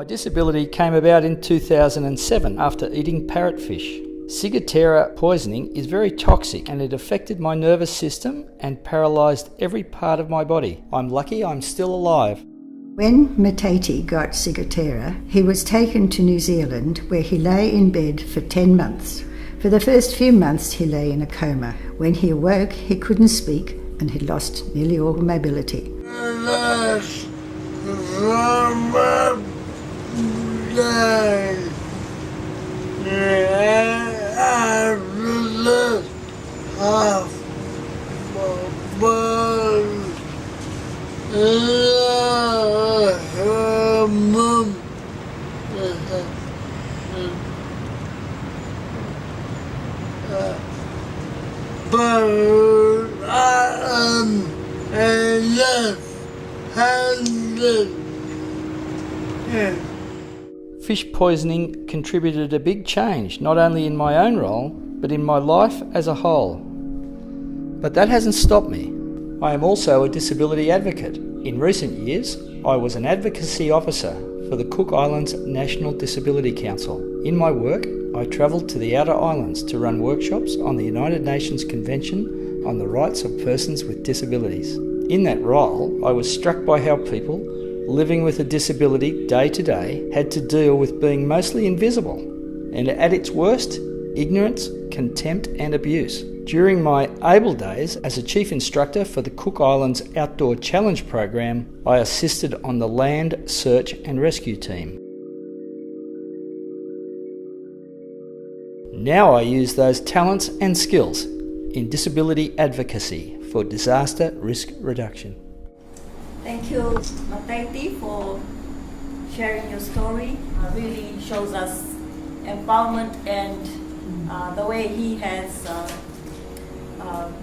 My disability came about in 2007 after eating parrotfish. Ciguatera poisoning is very toxic and it affected my nervous system and paralysed every part of my body. I'm lucky I'm still alive. When Matati got ciguatera, he was taken to New Zealand where he lay in bed for 10 months. For the first few months he lay in a coma. When he awoke, he couldn't speak and had lost nearly all mobility. Fish poisoning contributed a big change, not only in my own role, but in my life as a whole. But that hasn't stopped me. I am also a disability advocate. In recent years, I was an advocacy officer for the Cook Islands National Disability Council. In my work, I travelled to the outer islands to run workshops on the United Nations Convention on the Rights of Persons with Disabilities. In that role, I was struck by how people living with a disability day to day had to deal with being mostly invisible and, at its worst, ignorance, contempt and abuse. During my able days as a chief instructor for the Cook Islands Outdoor Challenge program, I assisted on the land search and rescue team. Now I use those talents and skills in disability advocacy for disaster risk reduction. Thank you, Matati, for sharing your story. Really shows us empowerment and the way he has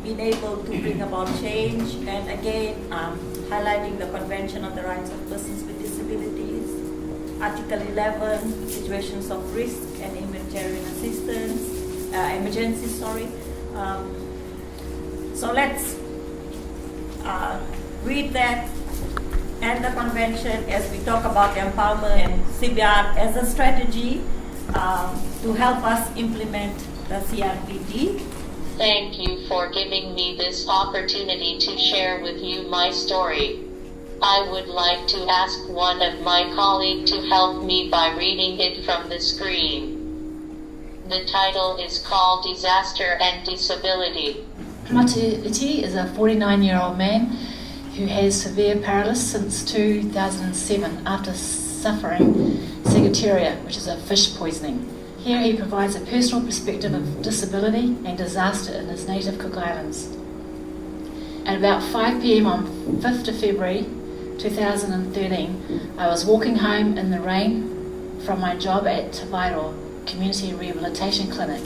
been able to bring about change, and again highlighting the Convention on the Rights of Persons with Disabilities, Article 11, situations of risk and humanitarian assistance, emergencies. So let's read that and the convention as we talk about empowerment and CBR as a strategy to help us implement the CRPD. Thank you for giving me this opportunity to share with you my story. I would like to ask one of my colleagues to help me by reading it from the screen. The title is called Disaster and Disability. Matati is a 49-year-old man who has severe paralysis since 2007 after suffering ciguatera, which is a fish poisoning. Here he provides a personal perspective of disability and disaster in his native Cook Islands. At about 5 p.m. on 5th of February 2013, I was walking home in the rain from my job at Tawairo Community Rehabilitation Clinic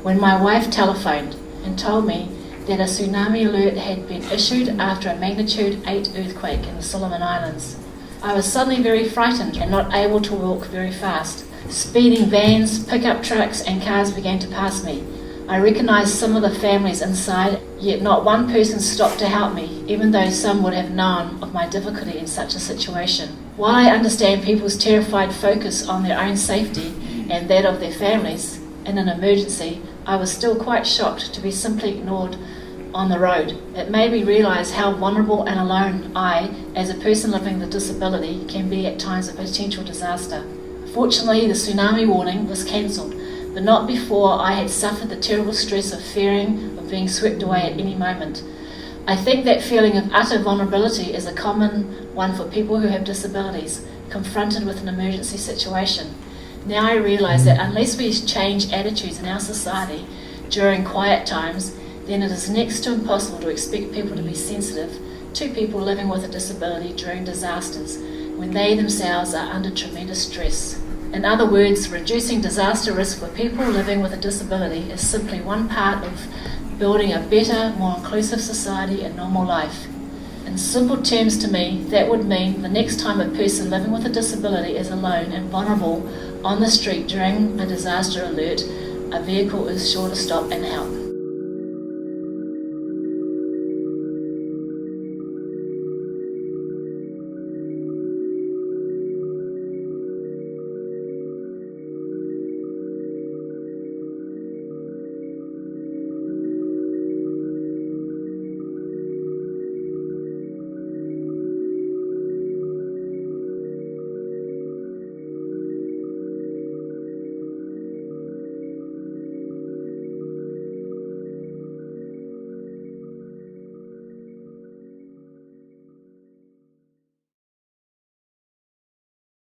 when my wife telephoned and told me that a tsunami alert had been issued after a magnitude 8 earthquake in the Solomon Islands. I was suddenly very frightened and not able to walk very fast. Speeding vans, pickup trucks and cars began to pass me. I recognised some of the families inside, yet not one person stopped to help me, even though some would have known of my difficulty in such a situation. While I understand people's terrified focus on their own safety and that of their families in an emergency, I was still quite shocked to be simply ignored on the road. It made me realise how vulnerable and alone I, as a person living with a disability, can be at times of potential disaster. Fortunately, the tsunami warning was cancelled, but not before I had suffered the terrible stress of fearing of being swept away at any moment. I think that feeling of utter vulnerability is a common one for people who have disabilities, confronted with an emergency situation. Now I realise that unless we change attitudes in our society during quiet times, then it is next to impossible to expect people to be sensitive to people living with a disability during disasters when they themselves are under tremendous stress. In other words, reducing disaster risk for people living with a disability is simply one part of building a better, more inclusive society and normal life. In simple terms to me, that would mean the next time a person living with a disability is alone and vulnerable on the street during a disaster alert, a vehicle is sure to stop and help.